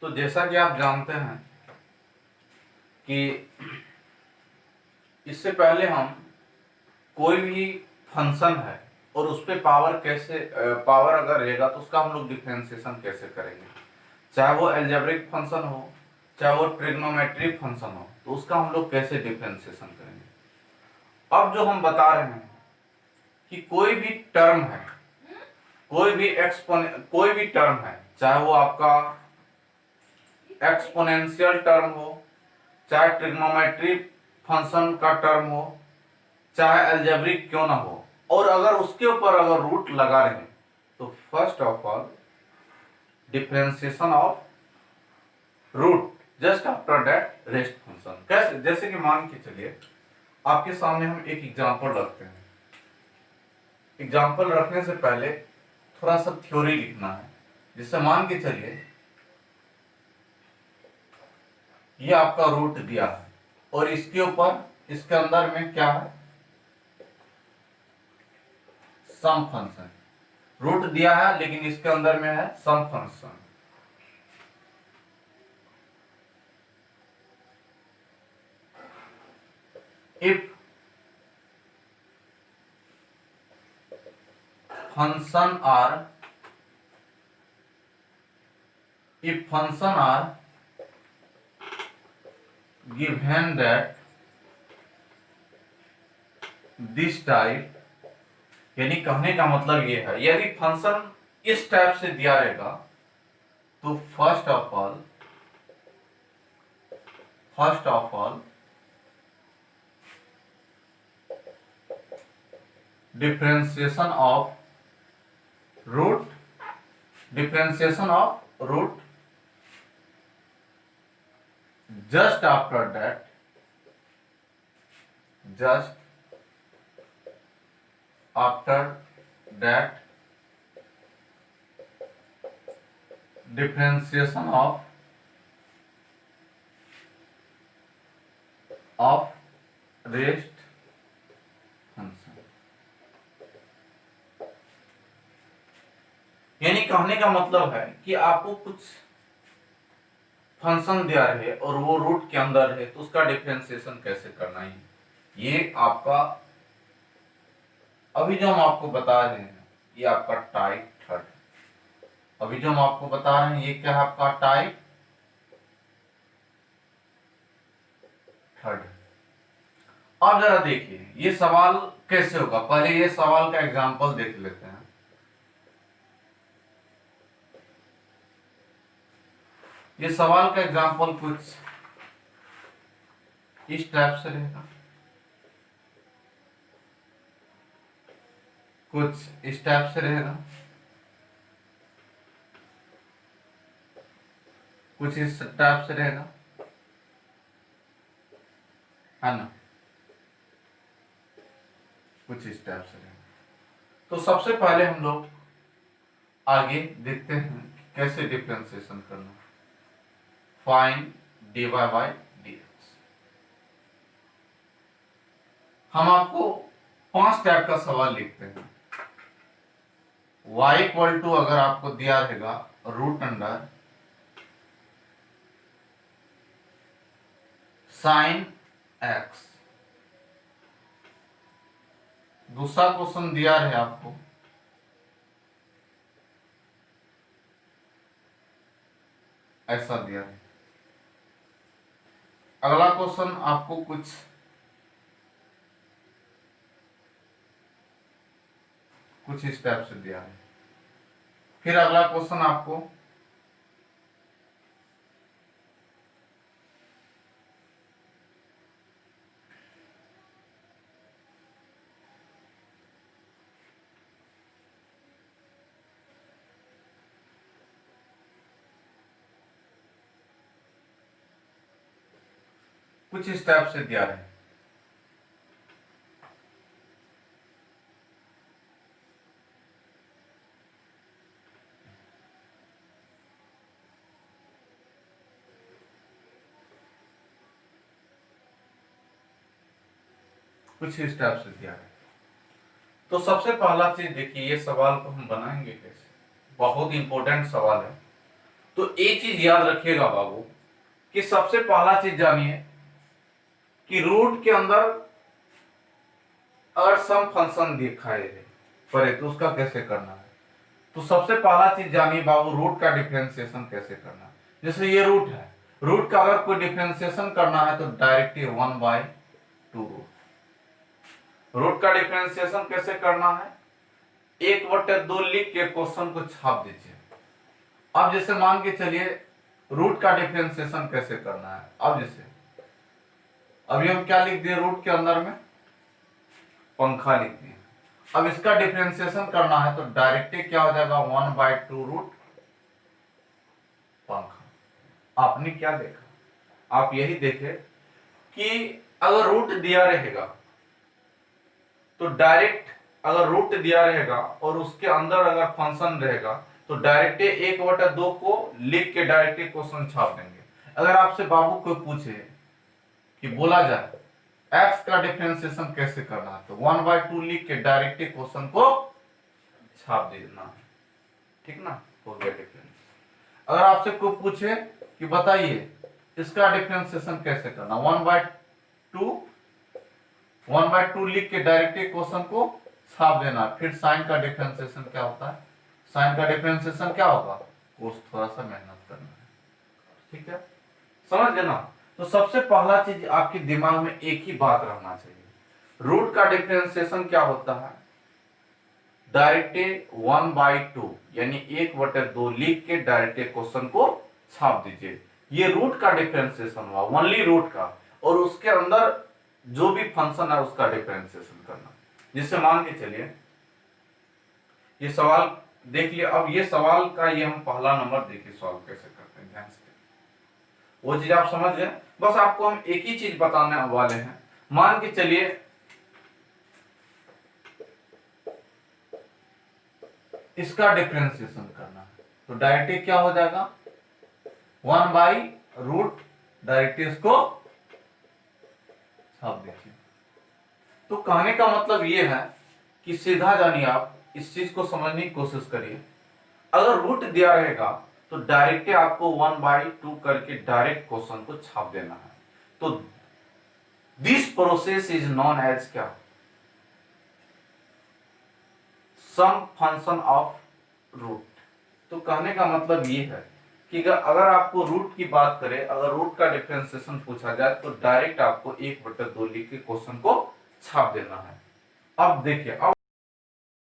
तो जैसा कि आप जानते हैं कि इससे पहले हम कोई भी फंक्शन है और उस पर पावर अगर रहेगा तो उसका हम लोग डिफरेंशिएशन कैसे करेंगे, चाहे वो एल्जेब्रिक फंक्शन हो चाहे वो ट्रिग्नोमेट्रिक फंक्शन हो, तो उसका हम लोग कैसे डिफरेंशिएशन करेंगे। अब जो हम बता रहे हैं कि कोई भी टर्म है, कोई भी टर्म है, चाहे वो आपका एक्सपोनेंशियल टर्म हो, चाहे ट्रिग्नोमेट्रिक फंक्शन का टर्म हो, चाहे अलजेब्रिक क्यों ना हो, और अगर उसके ऊपर अगर रूट लगा रहे तो first of all differentiation of root just after that rest function. कैसे? जैसे कि मान के चलिए आपके सामने हम एक एग्जांपल रखते हैं। एग्जांपल रखने से पहले थोड़ा सा थ्योरी लिखना है। जिससे मान के चलिए ये आपका रूट दिया है और इसके ऊपर इसके अंदर में क्या है, सम फंक्शन। रूट दिया है लेकिन इसके अंदर में है sum function. If function are given that this type, यानी कहने का मतलब ये है यदि फंक्शन इस टाइप से दिया रहेगा तो first of all differentiation of root just after that differentiation of rest function। यानी कहने का मतलब है कि आपको कुछ फंक्शन दिया रहे और वो रूट के अंदर है तो उसका डिफरेंशिएशन कैसे करना है, ये आपका अभी जो हम आपको बता रहे हैं ये आपका टाइप थर्ड। अभी जो हम आपको बता रहे हैं ये क्या है, आपका टाइप थर्ड। अब जरा देखिए ये सवाल कैसे होगा। पहले ये सवाल का एग्जांपल देख लेते हैं। ये सवाल का एग्जांपल कुछ इस टाइप से रहेगा, कुछ इस टाइप से रहेगा, कुछ इस टाइप से रहेगा, है ना, कुछ इस टाइप से रहेगा। तो सबसे पहले हम लोग आगे देखते हैं कैसे डिफरेंशिएशन करना। Find dy by dx। हम आपको 5 टाइप का सवाल लिखते हैं। y इक्वल टू अगर आपको दिया रहेगा रूट अंडर साइन x। दूसरा क्वेश्चन दिया है आपको ऐसा दिया है। अगला क्वेश्चन आपको कुछ इस टाइप से दिया है। फिर अगला क्वेश्चन आपको कुछ इस टाइप से दिया है। कुछ इस टाइप से दिया है। तो सबसे पहला चीज देखिए ये सवाल को हम बनाएंगे कैसे। बहुत इंपॉर्टेंट सवाल है तो एक चीज याद रखिएगा बाबू कि सबसे पहला चीज जानिए कि रूट के अंदर अगर सम फंक्शन दिखाए पड़े तो उसका कैसे करना है। तो सबसे पहला चीज जानिए बाबू, रूट का डिफरेंशिएशन कैसे करना है। जैसे ये रूट है, रूट का अगर कोई डिफरेंशिएशन करना है तो डायरेक्टली 1/2 रूट का डिफरेंशिएशन कैसे करना है, 1/2 लिख के क्वेश्चन को छाप दीजिए। अब जैसे मान के चलिए रूट का डिफरेंशिएशन कैसे करना है। अब जैसे अभी हम क्या लिख दिए, रूट के अंदर में पंखा लिख दिए। अब इसका डिफरेंशिएशन करना है तो डायरेक्टली क्या हो जाएगा, 1/2 रूट पंखा। आपने क्या देखा, आप यही देखे कि अगर रूट दिया रहेगा तो डायरेक्ट, अगर रूट दिया रहेगा और उसके अंदर अगर फंक्शन रहेगा तो डायरेक्ट 1/2 को लिख के डायरेक्टली क्वेश्चन छाप देंगे। अगर आपसे बाबू को पूछे कि बोला जाए x का डिफरेंशिएशन कैसे करना है तो 1/2 लिख के डायरेक्टली क्वेश्चन को छाप देना है, ठीक ना, हो गया डिफरेंस। अगर आपसे कोई पूछे कि बताइए इसका डिफरेंशिएशन कैसे करना, 1/2 लिख के डायरेक्टली क्वेश्चन को छाप देना। फिर साइन का डिफरेंशिएशन क्या होता है, साइन का डिफरेंशिएशन क्या होगा, कोस, थोड़ा सा मेहनत करना है, ठीक है, समझ गए ना। तो सबसे पहला चीज आपके दिमाग में एक ही बात रहना चाहिए, रूट का डिफरेंशिएशन क्या होता है, डायरेक्ट 1/2 यानी 1/2 लिख के डायरेक्ट क्वेश्चन को छाप दीजिए। ये रूट का डिफरेंशिएशन हुआ, ओनली रूट का, और उसके अंदर जो भी फंक्शन है उसका डिफरेंशिएशन करना। जिससे मान के चलिए ये सवाल देख लिया। अब ये सवाल का ये हम पहला नंबर देखिए सॉल्व कैसे करते हैं, ध्यान से वो चीज आप समझ गए। बस आपको हम एक ही चीज बताने वाले हैं। मान के चलिए इसका डिफरेंशिएशन करना है तो डायरेक्टली क्या हो जाएगा, 1/रूट, डायरेक्टली इसको छाप दीजिए। तो कहने का मतलब ये है कि सीधा जानिए, आप इस चीज को समझने की कोशिश करिए। अगर रूट दिया रहेगा तो डायरेक्ट आपको 1/2 करके डायरेक्ट क्वेश्चन को छाप देना है। तो this process is known as क्या, सम फंक्शन ऑफ रूट। तो कहने का मतलब ये है कि अगर आपको रूट की बात करें, अगर रूट का डिफरेंशिएशन पूछा जाए तो डायरेक्ट आपको 1/2 लिख के क्वेश्चन को छाप देना है। अब देखिए, अब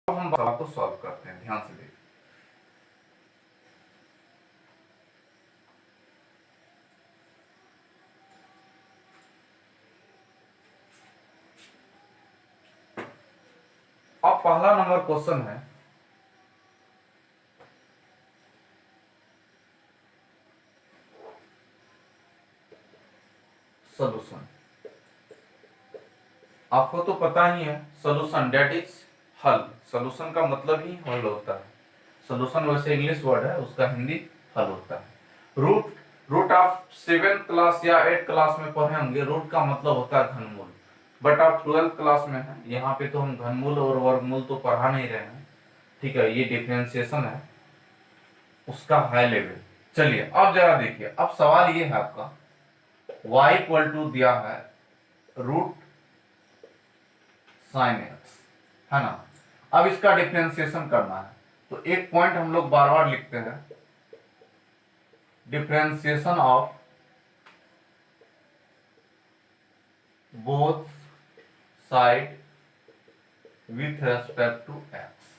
हम बात को सॉल्व करते हैं, ध्यान से देखिए। अब पहला नंबर क्वेश्चन है, सॉल्यूशन। आपको तो पता ही है सॉल्यूशन डेट इज हल। सॉल्यूशन का मतलब ही हल होता है। सॉल्यूशन वैसे इंग्लिश वर्ड है, उसका हिंदी हल होता है। रूट, रूट आप 7th क्लास या 8th क्लास में पढ़े होंगे। रूट का मतलब होता है घनमूल, बट आप 12th क्लास में हैं, यहाँ पे तो हम घनमूल और वर्गमूल तो पढ़ा नहीं रहे हैं, ठीक है। ये डिफरेंशिएशन है उसका हाई लेवल। चलिए अब जरा देखिए, अब सवाल ये है आपका y दिया है रूट साइन एक्स, है ना। अब इसका डिफरेंशिएशन करना है तो एक पॉइंट हम लोग बार बार लिखते हैं, differentiation of both side with respect to x.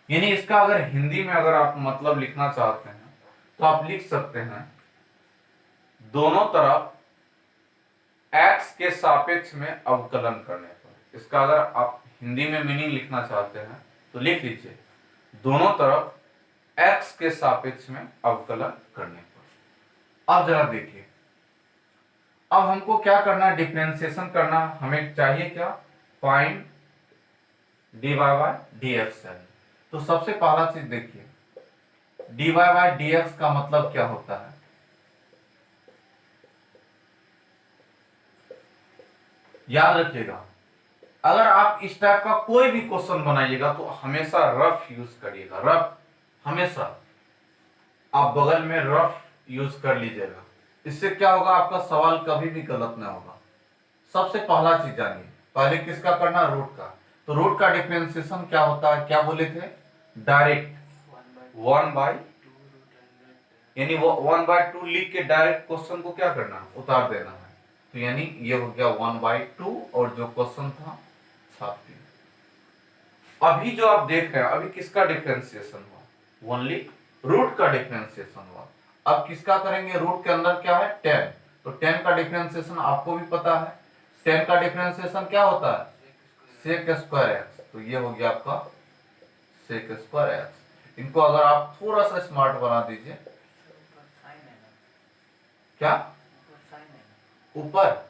यानी इसका अगर हिंदी में अगर आप मतलब लिखना चाहते हैं तो आप लिख सकते हैं दोनों तरफ x के सापेक्ष में अवकलन करने पर। इसका अगर आप हिंदी में मीनिंग लिखना चाहते हैं तो लिख लीजिए दोनों तरफ x के सापेक्ष में अवकलन करने पर। अब जरा देखिए, अब हमको क्या करना है, डिफरेंशिएशन करना। हमें चाहिए क्या, फाइंड dy बाय dx है। तो सबसे पहला चीज देखिए, dy बाय dx का मतलब क्या होता है, याद रखिएगा। अगर आप इस टाइप का कोई भी क्वेश्चन बनाइएगा तो हमेशा रफ यूज करिएगा, रफ हमेशा। आप बगल में रफ यूज कर लीजिएगा। इससे क्या होगा, आपका सवाल कभी भी गलत ना होगा। सबसे पहला चीज जानिए, पहले किसका करना, रूट का। तो रूट का डिफरेंशिएशन क्या होता है, क्या बोले थे, डायरेक्ट 1/, यानी वो 1/2 लिख के डायरेक्ट क्वेश्चन को क्या करना, उतार देना है। तो यानी ये हो गया 1/2 और जो क्वेश्चन था छाप दिया। अभी जो आप देख रहे हैं, अभी किसका डिफरेंशिएशन हुआ, ओनली रूट का डिफरेंशिएशन हुआ। अब किसका करेंगे, रूट के अंदर क्या है 10, तो 10 का डिफरेंशिएशन आपको भी पता है। 10 का डिफरेंशिएशन क्या होता है, sec स्क्वायर एक्स। तो ये हो गया आपका sec स्क्वायर एक्स। इनको अगर आप थोड़ा सा स्मार्ट बना दीजिए, क्या ऊपर,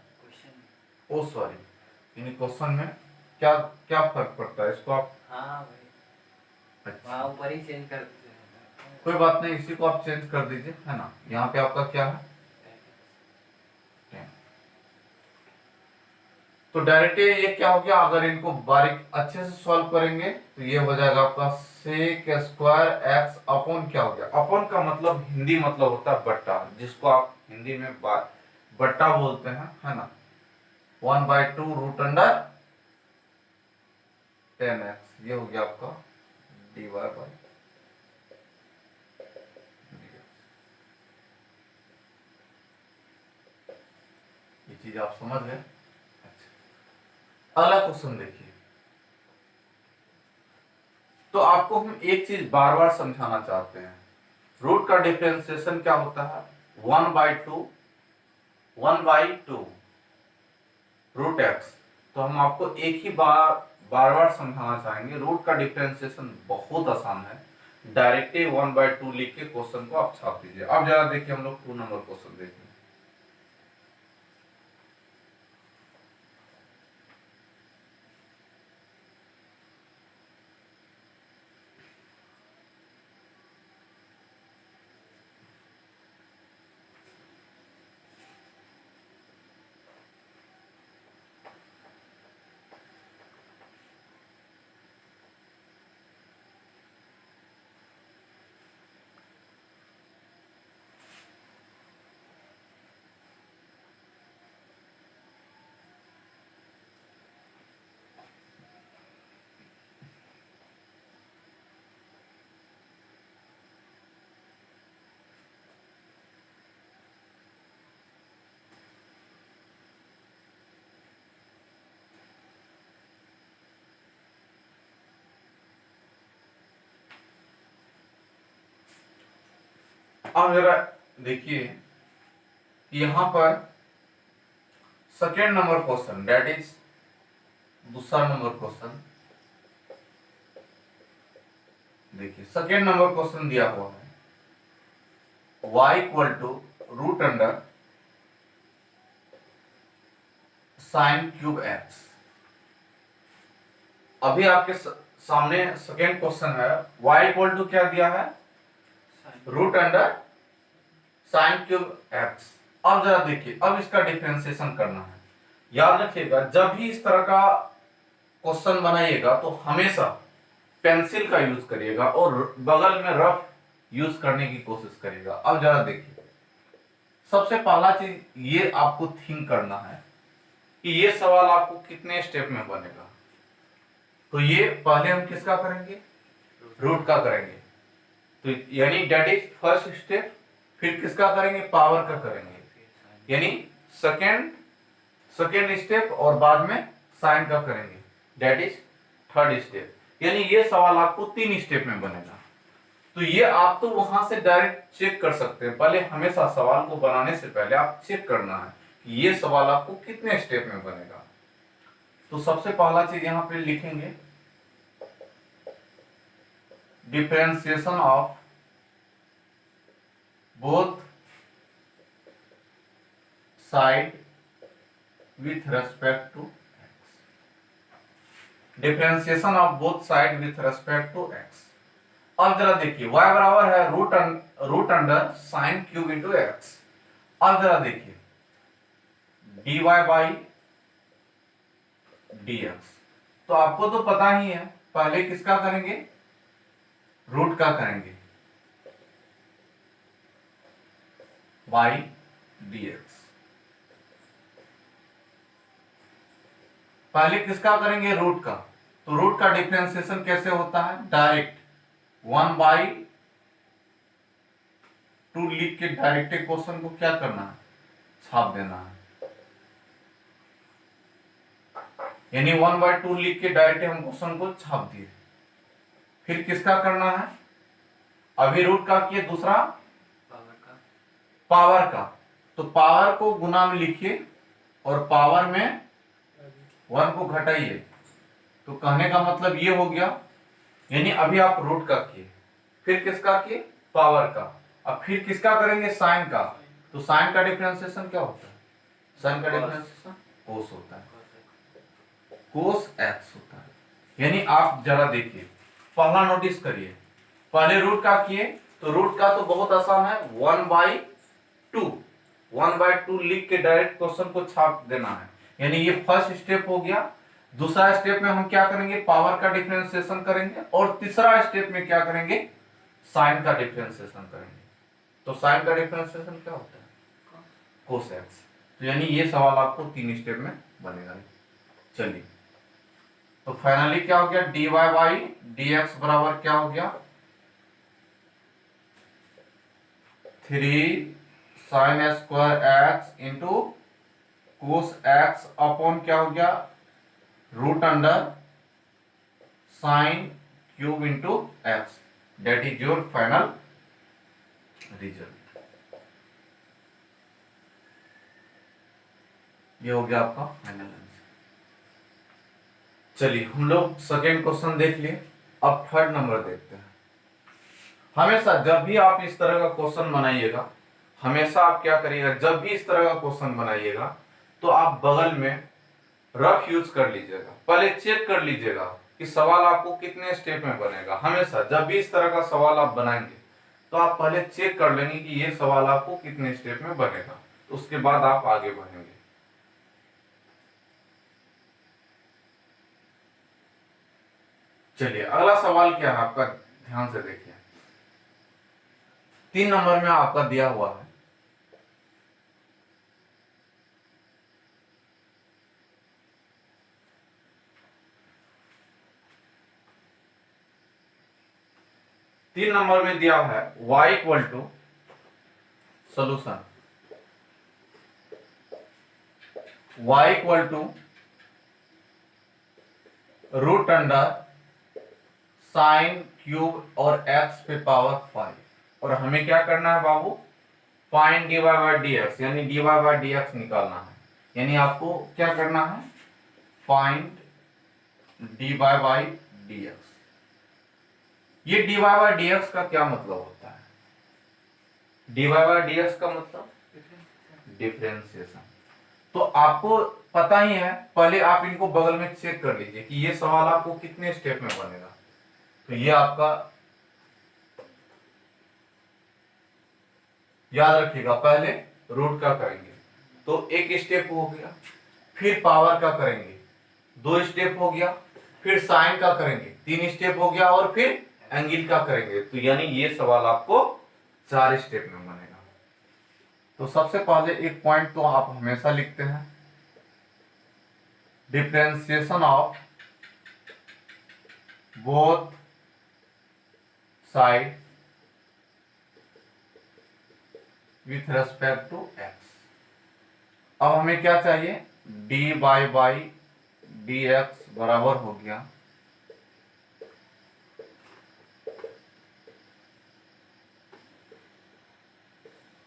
ओ सॉरी, यानी क्वेश्चन में क्या क्या फर्क पड़ता है, इसको आप, हाँ भाई, अच्छा ऊपर ही चेंज कर, कोई बात नहीं, इसी को आप चेंज कर दीजिए, है ना। यहाँ पे आपका क्या है 10। तो डायरेक्ट ये क्या हो गया, अगर इनको बारीक अच्छे से सॉल्व करेंगे तो ये हो जाएगा आपका सेक स्क्वायर एक्स अपॉन क्या हो गया, अपॉन का मतलब हिंदी मतलब होता है बट्टा, जिसको आप हिंदी में बट्टा बोलते हैं, है ना। 1/2 रूट अंडर 10x, ये हो गया आपका dy/, ये चीज आप समझ गए। अच्छा, अगला क्वेश्चन देखिए। तो आपको हम एक चीज बार बार समझाना चाहते हैं, रूट का डिफरेंशिएशन क्या होता है, 1/2 रूट एक्स। तो हम आपको एक ही बार बार बार समझाना चाहेंगे, रूट का डिफरेंशिएशन बहुत आसान है, डायरेक्ट 1/2 लिख के क्वेश्चन को आप छाप दीजिए। अब जरा देखिए, हम लोग 2 नंबर क्वेश्चन देखेंगे। अब जरा देखिए, यहां पर second number question, that is दूसरा नंबर क्वेश्चन। देखिए सेकेंड नंबर क्वेश्चन दिया हुआ है, y equal to root under sine cube x. अभी आपके सामने सेकेंड क्वेश्चन है, y इक्वल टू क्या दिया है, root under sine cube x. अब जरा देखिए, अब इसका डिफरेंशिएशन करना है। याद रखिएगा, जब भी इस तरह का क्वेश्चन बनाइएगा तो हमेशा पेंसिल का यूज करिएगा और बगल में रफ यूज करने की कोशिश करिएगा। अब जरा देखिए, सबसे पहला चीज ये आपको थिंक करना है कि ये सवाल आपको कितने स्टेप में बनेगा। तो ये पहले हम किसका करेंगे, रूट का करेंगे, तो यानी डेट इज फर्स्ट स्टेप। फिर किसका करेंगे, पावर का करेंगे, यानी सेकेंड स्टेप, और बाद में साइन का करेंगे, डेट इज थर्ड स्टेप। यानी ये सवाल आपको 3 स्टेप में बनेगा। तो ये आप तो वहां से डायरेक्ट चेक कर सकते हैं, पहले हमेशा सवाल को बनाने से पहले आप चेक करना है कि ये सवाल आपको कितने स्टेप में बनेगा। तो सबसे पहला चीज यहां पे लिखेंगे, differentiation of both side with respect to x, differentiation of both side with respect to x. अब जरा देखिए, y बराबर है root under sine cube into x. अब जरा देखिए, dy बाई dx, तो आपको तो पता ही है, पहले किसका करेंगे, रूट का करेंगे। By d x. पहले किसका करेंगे, रूट का। तो रूट का डिफरेंशिएशन कैसे होता है, डायरेक्ट 1/2 लिख के डायरेक्ट क्वेश्चन को क्या करना है, छाप देना है। यानी 1/2 लिख के डायरेक्ट हम क्वेश्चन को छाप दिए। फिर किसका करना है, अभी रूट का किए, दूसरा पावर का। तो पावर को गुना में लिखिए और पावर में 1 को घटाइए। तो कहने का मतलब ये हो गया, यानी अभी आप रूट का किए, फिर किसका किए, पावर का। अब फिर किसका करेंगे, साइन का। तो साइन का डिफरेंशिएशन क्या होता है, साइन का डिफरेंशिएशन कोस होता है, कोस एक्स होता है। यानी आप जरा देखिए, पहला नोटिस करिए, पहले रूट का किए तो रूट का तो बहुत आसान है, 1/2 लिख के डायरेक्ट क्वेश्चन को छाप देना है। यानी ये फर्स्ट स्टेप हो गया। दूसरा स्टेप में हम क्या करेंगे, पावर का डिफरेंशिएशन करेंगे, और तीसरा स्टेप में क्या करेंगे, साइन का डिफरेंशिएशन करेंगे। तो साइन का डिफरेंशिएशन क्या होता है, कोस एक्स। तो यानी ये सवाल आपको 3 स्टेप में बनेगा। चलिए, तो फाइनली क्या हो गया, dy बाई डी एक्स बराबर क्या हो गया, 3 sine square x into cos x upon क्या हो गया, root under sine cube into x. That is your final result. ये हो गया आपका फाइनल आंसर। चलिए, हम लोग सेकेंड क्वेश्चन देख लिए, अब थर्ड नंबर देखते हैं। हमेशा जब भी आप इस तरह का क्वेश्चन बनाइएगा, हमेशा आप क्या करिएगा, जब भी इस तरह का क्वेश्चन बनाइएगा तो आप बगल में रफ यूज कर लीजिएगा। पहले चेक कर लीजिएगा कि सवाल आपको कितने स्टेप में बनेगा। हमेशा जब भी इस तरह का सवाल आप बनाएंगे तो आप पहले चेक कर लेंगे कि ये सवाल आपको कितने स्टेप में बनेगा, तो उसके बाद आप आगे बढ़ेंगे। चलिए, अगला सवाल क्या है आपका, ध्यान से देखिए। 3 नंबर में आपका दिया हुआ है, तीन नंबर में दिया है y equal to solution, y equal to root under sine cube और x पे पावर 5। और हमें क्या करना है बाबू, find dy by d x, यानी dy बाई डी एक्स निकालना है। यानी आपको क्या करना है, find dy by d x. ये dy बाई डी एक्स का क्या मतलब होता है, dy बाई डी एक्स का मतलब डिफरेंशिएशन। तो आपको पता ही है, पहले आप इनको बगल में चेक कर लीजिए कि ये सवाल आपको कितने स्टेप में बनेगा। तो ये आपका याद रखिएगा, पहले रूट का करेंगे तो एक स्टेप हो गया, फिर पावर का करेंगे 2 स्टेप हो गया, फिर साइन का करेंगे 3 स्टेप हो गया, और फिर एंगल का करेंगे। तो यानी ये सवाल आपको 4 स्टेप में बनेगा। तो सबसे पहले एक पॉइंट तो आप हमेशा लिखते हैं, differentiation of both side with respect to x. अब हमें क्या चाहिए, डी बाई डी एक्स बराबर हो गया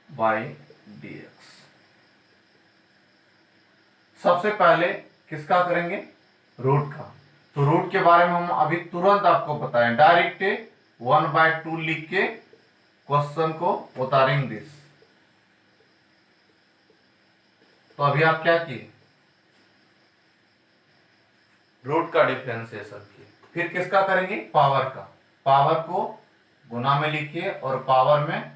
बाई डी एक्स। सबसे पहले किसका करेंगे, रूट का। तो रूट के बारे में हम अभी तुरंत आपको बताएं, डायरेक्ट 1/2 लिख के क्वेश्चन को उतारेंगे दिस। तो अभी आप क्या किए, रूट का डिफरेंशिएशन किए, फिर किसका करेंगे, पावर का। पावर को गुना में लिखिए और पावर में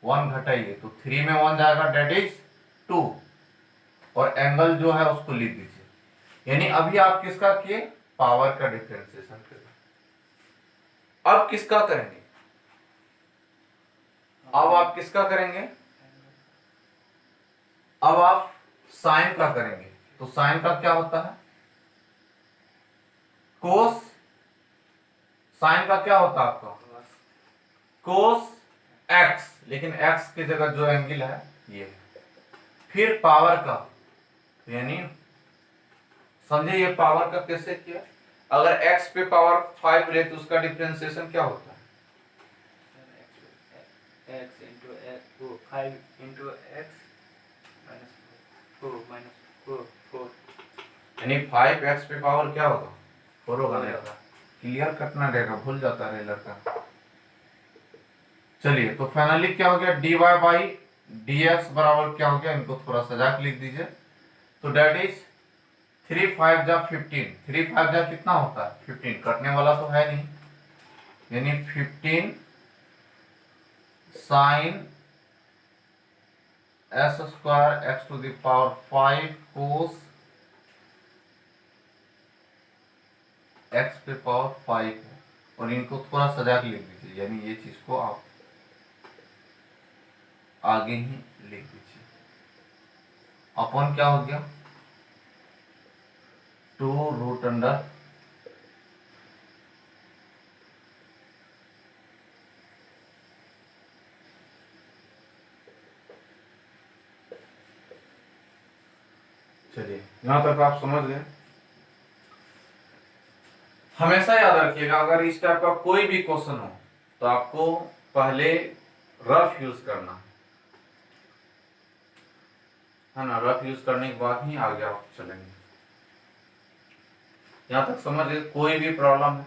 1 घटाइए। तो 3 में 1 जाएगा, डेट इज 2, और एंगल जो है उसको लिख दीजिए। यानी अभी आप किसका किए, पावर का डिफरेंशिएशन किए। अब किसका करेंगे, अब आप किसका करेंगे, अब आप साइन का करेंगे, तो साइन का क्या होता है, कोस। साइन का क्या होता है आपका, कोस एक्स, लेकिन एक्स की जगह जो एंगल है ये। फिर पावर का, यानी समझे ये पावर का कैसे किया, अगर x पे पावर 5 ले तो उसका डिफरेंशिएशन क्या होता है, x into x, 5 into x minus 4 minus 4 यानी 5x पे पावर क्या होगा, 4 होगा हो नहीं, जाएगा। क्लियर करना रहेगा, भूल जाता है लड़का। चलिए तो फाइनली क्या हो गया, dy बाई dx बराबर क्या हो गया, इनको थोड़ा सजा के लिख दीजिए। तो डेट इज 3 5 जा 15, 3 5 जा कितना होता है 15, कटने वाला तो है नहीं, यानी 15 sine s square x to the power 5 cos x पे पावर 5 है, और इनको थोड़ा सजा के लिख दीजिए, यानी ये चीज को आप आगे ही लिख दीजिए। अपन क्या हो गया 2 रूट अंडर चलिए यहां तक आप समझ गए। हमेशा याद रखिएगा अगर इस टाइप का कोई भी क्वेश्चन हो तो आपको पहले रफ यूज करना है ना, रफ यूज करने के बाद ही आगे आप चलेंगे। यहां तक समझ गए, कोई भी प्रॉब्लम है,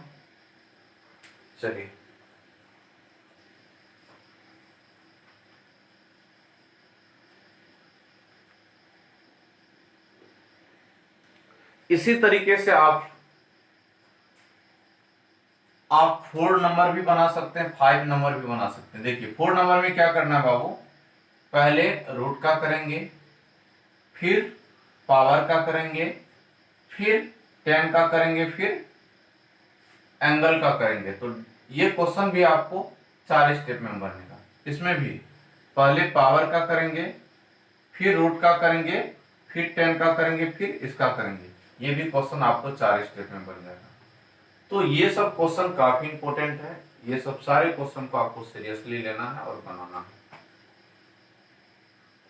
चलिए इसी तरीके से आप 4 नंबर भी बना सकते हैं, 5 नंबर भी बना सकते हैं। देखिए 4 नंबर में क्या करना है बाबू, पहले रूट का करेंगे, फिर पावर का करेंगे, फिर 10 का करेंगे, फिर एंगल का करेंगे। तो ये क्वेश्चन भी आपको 4 स्टेप में बनने का, इसमें भी पहले पावर का करेंगे, फिर रूट का करेंगे, फिर 10 का करेंगे, फिर इसका करेंगे। ये भी क्वेश्चन आपको 4 स्टेप में बन जाएगा। तो ये सब क्वेश्चन काफी इंपॉर्टेंट है, ये सब सारे क्वेश्चन को आपको सीरियसली लेना है और बनाना है।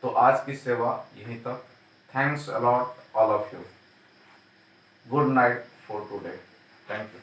तो आज की सेवा यहीं तक। Thanks a lot all of you. Good night for today. Thank you.